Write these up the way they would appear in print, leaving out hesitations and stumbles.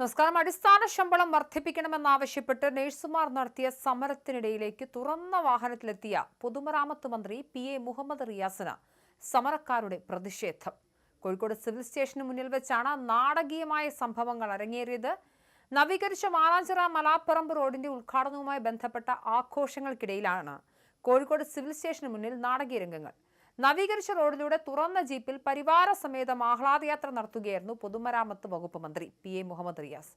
നമസ്കാരം. അടിസ്ഥാന ശമ്പളം വർദ്ധിപ്പിക്കണമെന്നാവശ്യപ്പെട്ട് നഴ്സുമാർ നടത്തിയ സമരത്തിനിടയിലേക്ക് തുറന്ന വാഹനത്തിലെത്തിയ പൊതുമരാമത്ത് മന്ത്രി PA മുഹമ്മദ് റിയാസിന് സമരക്കാരുടെ പ്രതിഷേധം. കോഴിക്കോട് സിവിൽ സ്റ്റേഷന് മുന്നിൽ വെച്ചാണ് നാടകീയമായ സംഭവങ്ങൾ അരങ്ങേറിയത്. നവീകരിച്ച മാനാഞ്ചിറ മലാപ്പറമ്പ് റോഡിന്റെ ഉദ്ഘാടനവുമായി ബന്ധപ്പെട്ട ആഘോഷങ്ങൾക്കിടയിലാണ് കോഴിക്കോട് സിവിൽ സ്റ്റേഷന് മുന്നിൽ നാടകീയ രംഗങ്ങൾ. നവീകരിച്ച റോഡിലൂടെ തുറന്ന ജീപ്പിൽ പരിവാര സമേതം ആഹ്ലാദയാത്ര നടത്തുകയായിരുന്നു പൊതുമരാമത്ത് വകുപ്പ് മന്ത്രി PA മുഹമ്മദ് റിയാസ്.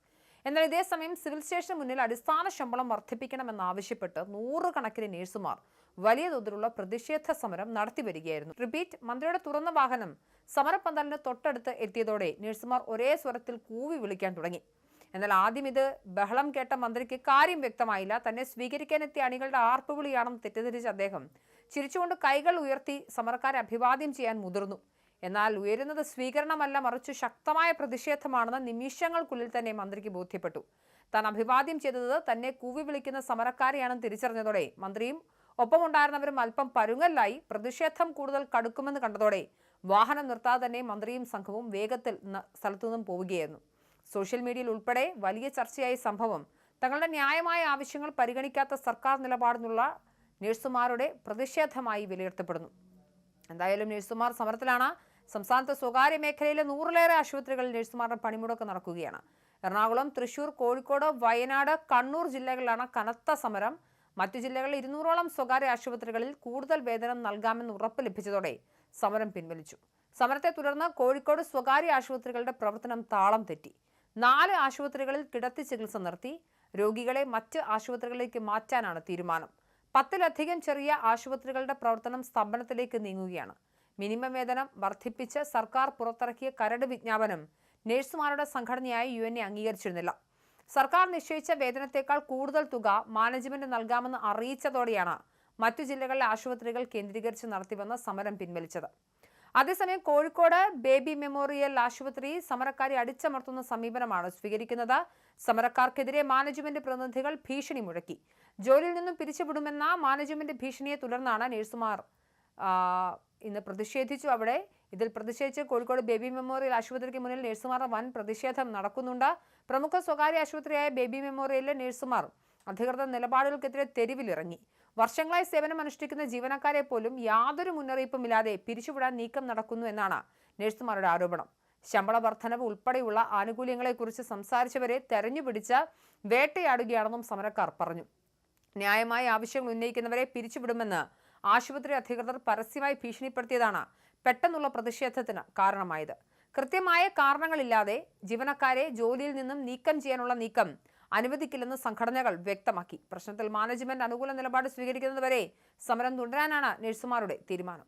എന്നാൽ ഇതേസമയം സിവിൽ സ്റ്റേഷന് മുന്നിൽ അടിസ്ഥാന ശമ്പളം വർദ്ധിപ്പിക്കണമെന്നാവശ്യപ്പെട്ട് നൂറുകണക്കിന് നഴ്സുമാർ വലിയ തോതിലുള്ള പ്രതിഷേധ സമരം നടത്തിവരികയായിരുന്നു. റിപ്പീറ്റ്. മന്ത്രിയുടെ തുറന്ന വാഹനം സമരപന്തലിന് തൊട്ടടുത്ത് എത്തിയതോടെ നഴ്സുമാർ ഒരേ സ്വരത്തിൽ കൂവി വിളിക്കാൻ തുടങ്ങി. എന്നാൽ ആദ്യം ഇത് ബഹളം കേട്ട മന്ത്രിക്ക് കാര്യം വ്യക്തമായില്ല. തന്നെ സ്വീകരിക്കാനെത്തിയ അണികളുടെ ആർപ്പുവിളിയാണെന്ന് തെറ്റിദ്ധരിച്ച അദ്ദേഹം ചിരിച്ചുകൊണ്ട് കൈകൾ ഉയർത്തി സമരക്കാരെ അഭിവാദ്യം ചെയ്യാൻ മുതിർന്നു. എന്നാൽ ഉയരുന്നത് സ്വീകരണമല്ല, മറിച്ച് ശക്തമായ പ്രതിഷേധമാണെന്ന് നിമിഷങ്ങൾക്കുള്ളിൽ തന്നെ മന്ത്രിക്ക് ബോധ്യപ്പെട്ടു. താൻ അഭിവാദ്യം ചെയ്തത് തന്നെ കൂവി വിളിക്കുന്ന സമരക്കാരെയാണെന്ന് തിരിച്ചറിഞ്ഞതോടെ മന്ത്രിയും ഒപ്പമുണ്ടായിരുന്നവരും അല്പം പരുങ്ങല്ലായി. പ്രതിഷേധം കൂടുതൽ കടുക്കുമെന്ന് കണ്ടതോടെ വാഹനം നിർത്താതെ തന്നെ മന്ത്രിയും സംഘവും വേഗത്തിൽ സ്ഥലത്തുനിന്നും പോവുകയായിരുന്നു. സോഷ്യൽ മീഡിയയിൽ ഉൾപ്പെടെ വലിയ ചർച്ചയായ സംഭവം തങ്ങളുടെ ന്യായമായ ആവശ്യങ്ങൾ പരിഗണിക്കാത്ത സർക്കാർ നിലപാടിനുള്ള നഴ്സുമാരുടെ പ്രതിഷേധമായി വിലയിരുത്തപ്പെടുന്നു. എന്തായാലും നഴ്സുമാർ സമരത്തിലാണ്. സംസ്ഥാനത്ത് സ്വകാര്യ മേഖലയിലെ 100-ലേറെ ആശുപത്രികളിൽ നഴ്സുമാരുടെ പണിമുടക്ക് നടക്കുകയാണ്. എറണാകുളം, തൃശൂർ, കോഴിക്കോട്, വയനാട്, കണ്ണൂർ ജില്ലകളിലാണ് കനത്ത സമരം. മറ്റു ജില്ലകളിൽ 200ഓളം സ്വകാര്യ ആശുപത്രികളിൽ കൂടുതൽ വേതനം നൽകാമെന്ന് ഉറപ്പ് ലഭിച്ചതോടെ സമരം പിൻവലിച്ചു. സമരത്തെ തുടർന്ന് കോഴിക്കോട് സ്വകാര്യ ആശുപത്രികളുടെ പ്രവർത്തനം താളം തെറ്റി. 4 ആശുപത്രികളിൽ കിടത്തി ചികിത്സ നിർത്തി. രോഗികളെ മറ്റ് ആശുപത്രികളിലേക്ക് മാറ്റാനാണ് തീരുമാനം. 10-ലധികം ചെറിയ ആശുപത്രികളുടെ പ്രവർത്തനം സ്തംഭനത്തിലേക്ക് നീങ്ങുകയാണ്. മിനിമം വേതനം വർദ്ധിപ്പിച്ച് സർക്കാർ പുറത്തിറക്കിയ കരട് വിജ്ഞാപനം നഴ്സുമാരുടെ സംഘടനയായ UNA അംഗീകരിച്ചിരുന്നില്ല. സർക്കാർ നിശ്ചയിച്ച വേതനത്തേക്കാൾ കൂടുതൽ തുക മാനേജ്മെന്റ് നൽകാമെന്ന് അറിയിച്ചതോടെയാണ് മറ്റു ജില്ലകളിലെ ആശുപത്രികൾ കേന്ദ്രീകരിച്ച് നടത്തിവന്ന സമരം പിൻവലിച്ചത്. അതേസമയം കോഴിക്കോട് ബേബി മെമ്മോറിയൽ ആശുപത്രി സമരക്കാരെ അടിച്ചമർത്തുന്ന സമീപനമാണ് സ്വീകരിക്കുന്നത്. സമരക്കാർക്കെതിരെ മാനേജ്മെന്റ് പ്രതിനിധികൾ ഭീഷണി മുഴക്കി. ജോലിയിൽ നിന്നും പിരിച്ചുവിടുമെന്ന മാനേജ്മെന്റ് ഭീഷണിയെ തുടർന്നാണ് നഴ്സുമാർ ഇന്ന് പ്രതിഷേധിച്ചു. ഇതിൽ പ്രതിഷേധിച്ച് കോഴിക്കോട് ബേബി മെമ്മോറിയൽ ആശുപത്രിക്ക് മുന്നിൽ നഴ്സുമാരുടെ വൻ പ്രതിഷേധം നടക്കുന്നുണ്ട്. പ്രമുഖ സ്വകാര്യ ആശുപത്രിയായ ബേബി മെമ്മോറിയലിലെ നഴ്സുമാർ അധികൃതർ നിലപാടുകൾക്കെതിരെ തെരുവിലിറങ്ങി. വർഷങ്ങളായി സേവനം അനുഷ്ഠിക്കുന്ന ജീവനക്കാരെ പോലും യാതൊരു മുന്നറിയിപ്പുമില്ലാതെ പിരിച്ചുവിടാൻ നീക്കം നടക്കുന്നു എന്നാണ് നഴ്സുമാരുടെ ആരോപണം. ശമ്പള വർധനവ് ഉൾപ്പെടെയുള്ള ആനുകൂല്യങ്ങളെക്കുറിച്ച് സംസാരിച്ചവരെ തെരഞ്ഞുപിടിച്ച് വേട്ടയാടുകയാണെന്നും സമരക്കാർ പറഞ്ഞു. ന്യായമായ ആവശ്യങ്ങൾ ഉന്നയിക്കുന്നവരെ പിരിച്ചുവിടുമെന്ന് ആശുപത്രി അധികൃതർ പരസ്യമായി ഭീഷണിപ്പെടുത്തിയതാണ് പെട്ടെന്നുള്ള പ്രതിഷേധത്തിന് കാരണമായത്. കൃത്യമായ കാരണങ്ങളില്ലാതെ ജീവനക്കാരെ ജോലിയിൽ നിന്നും നീക്കം ചെയ്യാനുള്ള നീക്കം അനുവദിക്കില്ലെന്ന് സംഘടനകൾ വ്യക്തമാക്കി. പ്രശ്നത്തിൽ മാനേജ്മെന്റ് അനുകൂല നിലപാട് സ്വീകരിക്കുന്നതുവരെ സമരം തുടരാനാണ് നഴ്സുമാരുടെ തീരുമാനം.